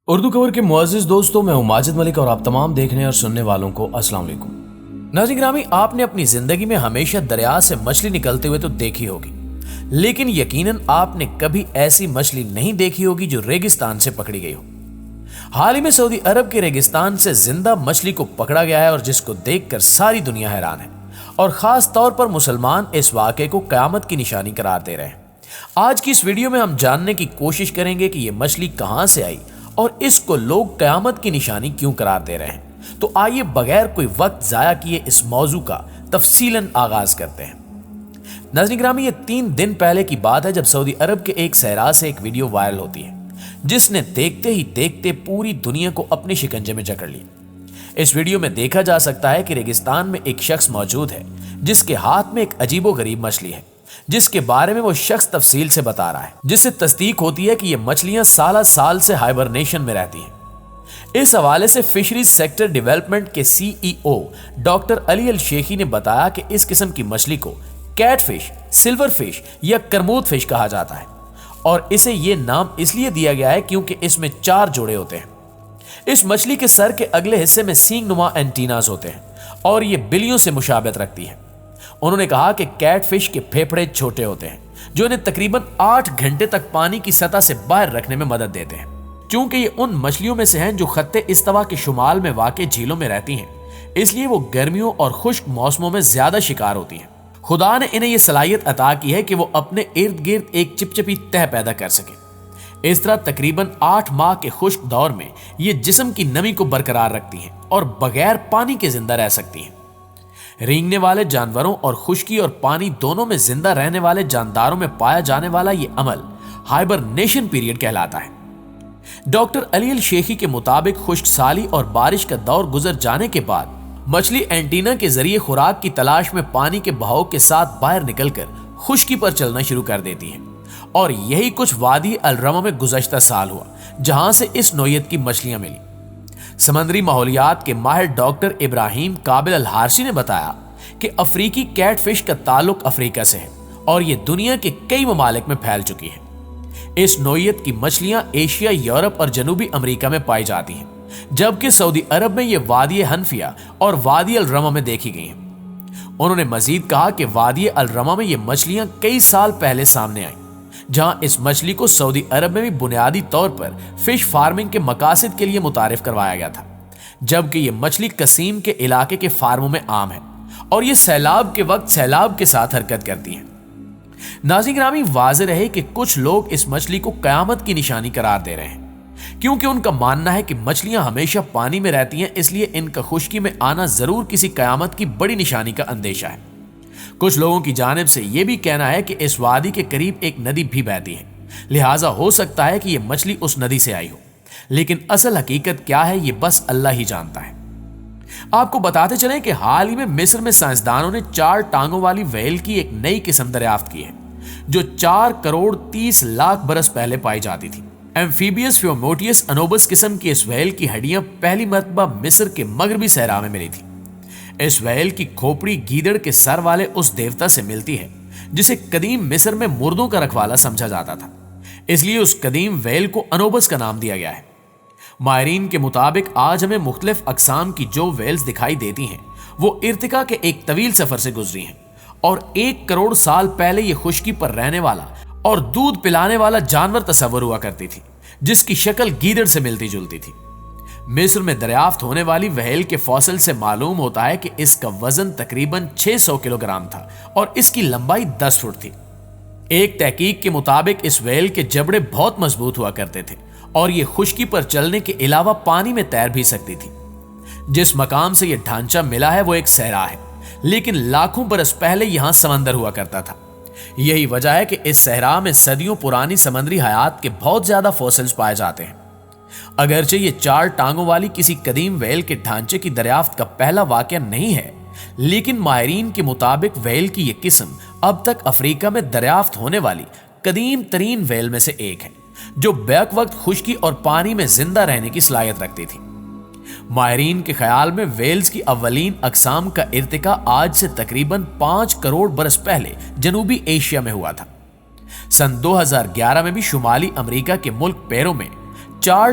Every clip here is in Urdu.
اردو کور کے معزز دوستوں، میں ہوں ماجد ملک اور آپ تمام دیکھنے اور سننے والوں کو السلام علیکم۔ ناظرین گرامی، آپ نے اپنی زندگی میں ہمیشہ دریا سے مچھلی نکلتے ہوئے تو دیکھی ہوگی، لیکن یقیناً آپ نے کبھی ایسی مچھلی نہیں دیکھی ہوگی جو ریگستان سے پکڑی گئی ہو۔ حال ہی میں سعودی عرب کے ریگستان سے زندہ مچھلی کو پکڑا گیا ہے اور جس کو دیکھ کر ساری دنیا حیران ہے، اور خاص طور پر مسلمان اس واقعے کو قیامت کی نشانی قرار دے رہے ہیں۔ آج کی اس ویڈیو میں ہم جاننے کی کوشش کریں گے کہ یہ مچھلی کہاں سے آئی اور اس کو لوگ قیامت کی نشانی کیوں قرار دے رہے ہیں۔ تو آئیے بغیر کوئی وقت ضائع کیے اس موضوع کا تفصیلاً آغاز کرتے ہیں۔ ناظرین گرامی، یہ 3 دن پہلے کی بات ہے جب سعودی عرب کے ایک صحرا سے ایک ویڈیو وائرل ہوتی ہے جس نے دیکھتے ہی دیکھتے پوری دنیا کو اپنے شکنجے میں جکڑ لیا۔ اس ویڈیو میں دیکھا جا سکتا ہے کہ ریگستان میں ایک شخص موجود ہے جس کے ہاتھ میں ایک عجیب و غریب مچھلی ہے، جس کے بارے میں وہ شخص تفصیل سے بتا رہا ہے، جس سے تصدیق ہوتی ہے کہ یہ مچھلیاں سالہ سال سے ہائبرنیشن میں رہتی ہیں۔ اس حوالے سے فشریز سیکٹر ڈیولپمنٹ کے CEO ڈاکٹر علی الشیخی نے بتایا کہ اس قسم کی مچھلی کو کیٹ فش، سلور فش یا کرمود فش کہا جاتا ہے، اور اسے یہ نام اس لیے دیا گیا ہے کیونکہ اس میں 4 جوڑے ہوتے ہیں۔ اس مچھلی کے سر کے اگلے حصے میں سینگ نما اینٹیناز ہوتے ہیں اور یہ بلیوں سے مشابہت رکھتی ہے۔ انہوں نے کہا کہ کیٹ فش کے پھیپھڑے چھوٹے ہوتے ہیں جو انہیں تقریباً 8 گھنٹے تک پانی کی سطح سے باہر رکھنے میں مدد دیتے ہیں۔ چونکہ یہ ان مچھلیوں میں سے ہیں جو خط استوا کے شمال میں واقع جھیلوں میں رہتی ہیں، اس لیے وہ گرمیوں اور خشک موسموں میں زیادہ شکار ہوتی ہیں۔ خدا نے انہیں یہ صلاحیت عطا کی ہے کہ وہ اپنے ارد گرد ایک چپچپی تہ پیدا کر سکیں۔ اس طرح تقریباً 8 ماہ کے خشک دور میں یہ جسم کی نمی کو برقرار رکھتی ہیں اور بغیر پانی کے زندہ رہ سکتی ہیں۔ رینگنے والے جانوروں اور خشکی اور پانی دونوں میں زندہ رہنے والے جانداروں میں پایا جانے والا یہ عمل ہائبرنیشن پیریڈ کہلاتا ہے۔ ڈاکٹر علی الشیخی کے مطابق خشک سالی اور بارش کا دور گزر جانے کے بعد مچھلی اینٹینا کے ذریعے خوراک کی تلاش میں پانی کے بہاؤ کے ساتھ باہر نکل کر خشکی پر چلنا شروع کر دیتی ہے، اور یہی کچھ وادی الرمہ میں گزشتہ سال ہوا جہاں سے اس نوعیت کی مچھلیاں ملی۔ سمندری ماحولیات کے ماہر ڈاکٹر ابراہیم قابل الحارثی نے بتایا کہ افریقی کیٹ فش کا تعلق افریقہ سے ہے اور یہ دنیا کے کئی ممالک میں پھیل چکی ہے۔ اس نوعیت کی مچھلیاں ایشیا، یورپ اور جنوبی امریکہ میں پائی جاتی ہیں، جبکہ سعودی عرب میں یہ وادی حنفیہ اور وادی الرمہ میں دیکھی گئی ہیں۔ انہوں نے مزید کہا کہ وادی الرمہ میں یہ مچھلیاں کئی سال پہلے سامنے آئیں، جہاں اس مچھلی کو سعودی عرب میں بھی بنیادی طور پر فش فارمنگ کے مقاصد کے لیے متعارف کروایا گیا تھا، جبکہ یہ مچھلی قصیم کے علاقے کے فارموں میں عام ہے اور یہ سیلاب کے وقت سیلاب کے ساتھ حرکت کرتی ہیں۔ ناظرین گرامی، واضح رہے کہ کچھ لوگ اس مچھلی کو قیامت کی نشانی قرار دے رہے ہیں کیونکہ ان کا ماننا ہے کہ مچھلیاں ہمیشہ پانی میں رہتی ہیں، اس لیے ان کا خشکی میں آنا ضرور کسی قیامت کی بڑی نشانی کا اندیشہ ہے۔ کچھ لوگوں کی جانب سے یہ بھی کہنا ہے کہ اس وادی کے قریب ایک ندی بھی بہتی ہے، لہٰذا ہو سکتا ہے کہ یہ مچھلی اس ندی سے آئی ہو، لیکن اصل حقیقت کیا ہے یہ بس اللہ ہی جانتا ہے۔ آپ کو بتاتے چلیں کہ حال ہی میں مصر میں سائنسدانوں نے 4 ٹانگوں والی ویل کی ایک نئی قسم دریافت کی ہے جو 4 کروڑ 30 لاکھ برس پہلے پائی جاتی تھی۔ ایمفیبیس فیوموٹیس انوبس قسم کی اس ویل کی ہڈیاں پہلی مرتبہ مصر کے مغربی صحرا میں ملی تھی۔ اس ویل کی کھوپڑی گیدڑ کے سر والے اس دیوتا سے ملتی ہے جسے قدیم مصر میں مردوں کا رکھوالا سمجھا جاتا تھا، اس لیے اس قدیم ویل کو انوبس کا نام دیا گیا ہے۔ ماہرین کے مطابق آج ہمیں مختلف اقسام کی جو ویلز دکھائی دیتی ہیں وہ ارتقا کے ایک طویل سفر سے گزری ہیں، اور 1 کروڑ سال پہلے یہ خشکی پر رہنے والا اور دودھ پلانے والا جانور تصور ہوا کرتی تھی جس کی شکل گیدڑ سے ملتی جلتی تھی۔ مصر میں دریافت ہونے والی وہیل کے فوسل سے معلوم ہوتا ہے کہ اس کا وزن تقریباً 600 کلو گرام تھا اور اس کی لمبائی 10 فٹ تھی۔ ایک تحقیق کے مطابق اس وہیل کے جبڑے بہت مضبوط ہوا کرتے تھے اور یہ خشکی پر چلنے کے علاوہ پانی میں تیر بھی سکتی تھی۔ جس مقام سے یہ ڈھانچہ ملا ہے وہ ایک صحرا ہے، لیکن لاکھوں برس پہلے یہاں سمندر ہوا کرتا تھا۔ یہی وجہ ہے کہ اس صحرا میں صدیوں پرانی سمندری حیات کے بہت زیادہ فوسلز پائے جاتے ہیں۔ اگرچہ یہ 4 ٹانگوں والی کسی قدیم ویل کے ڈھانچے کی دریافت کا پہلا واقعہ نہیں ہے، لیکن ماہرین کے مطابق ویل کی یہ قسم اب تک افریقہ میں دریافت ہونے والی قدیم ترین ویل میں سے ایک ہے جو بیک وقت خشکی اور پانی میں زندہ رہنے کی صلاحیت رکھتی تھی۔ ماہرین کے خیال میں ویلز کی اولین اقسام کا ارتقا آج سے تقریباً 5 کروڑ برس پہلے جنوبی ایشیا میں ہوا تھا۔ سن 2011 میں بھی شمالی امریکہ کے ملک پیرو میں 4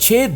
6